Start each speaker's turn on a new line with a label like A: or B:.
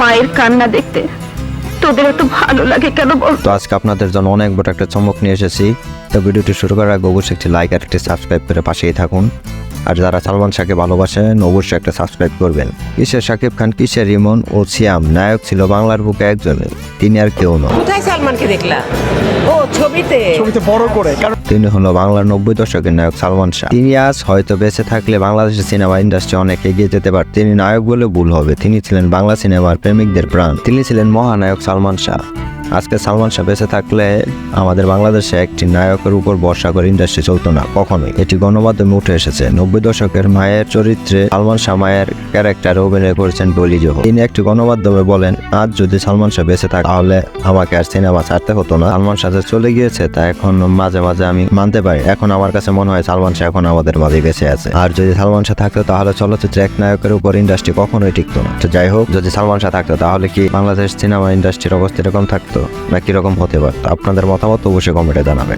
A: মায়ের কান্না দেখতে তোদের এত ভালো লাগে কেন বল?
B: তো আজকে আপনাদের জন্য অনেক বড় একটা চমক নিয়ে এসেছি। তো ভিডিওটি শুরু করার আগে অবশ্যই একটি লাইক আর একটি সাবস্ক্রাইব করে পাশেই থাকুন। আর যারা সালমান শাহকে ভালোবাসেন অবশ্যই একটা সাবস্ক্রাইব করবেন। কিসের শাকিব খান, কিসের ইমন ও সিয়াম নায়ক ছিল বাংলার বুকে একজনের, তিনি আর কেউ নন।
C: কোথায় সালমানকে দেখলা? ও ছবিতে।
D: বড় করে
B: তিনি হলো বাংলার 90 দশকের নায়ক সালমান শাহ। তিনি আজ হয়তো বেঁচে থাকলে বাংলাদেশের সিনেমা ইন্ডাস্ট্রি অনেক এগিয়ে যেতে পারত। তিনি নায়ক বলে ভুল হবে, তিনি ছিলেন বাংলা সিনেমার প্রেমিকদের প্রাণ। তিনি ছিলেন মহানায়ক সালমান শাহ। আজকে সালমান শাহ বেঁচে থাকলে আমাদের বাংলাদেশে একটি নায়কের উপর ভরসা করে ইন্ডাস্ট্রি চলতো না কখনোই। এটি গণমাধ্যমে উঠে এসেছে। 90 দশকের মায়ের চরিত্রে সালমান শাহ মায়ের ক্যারেক্টারে অভিনয় করেছেন বলি জোহর। তিনি একটি গণমাধ্যমে বলেন, আজ যদি সালমান শাহ বেঁচে থাকে তাহলে আমাকে আর সিনেমা ছাড়তে হতো না। সালমান শাহ যে চলে গিয়েছে তা এখন মাঝে মাঝে আমি মানতে পারি। এখন আমার কাছে মনে হয় সালমান শাহ এখন আমাদের মাঝে বেঁচে আছে। আর যদি সালমান শাহ থাকতো তাহলে চলচ্চিত্রে এক নায়কের উপর ইন্ডাস্ট্রি কখনোই টিকতো না। তো যাই হোক, যদি সালমান শাহ থাকতো তাহলে কি বাংলাদেশ সিনেমা ইন্ডাস্ট্রির অবস্থা এরকম থাকতো না কিরকম হতে পারতো? আপনাদের মতামত অবশ্যই কমেন্টে জানাবেন।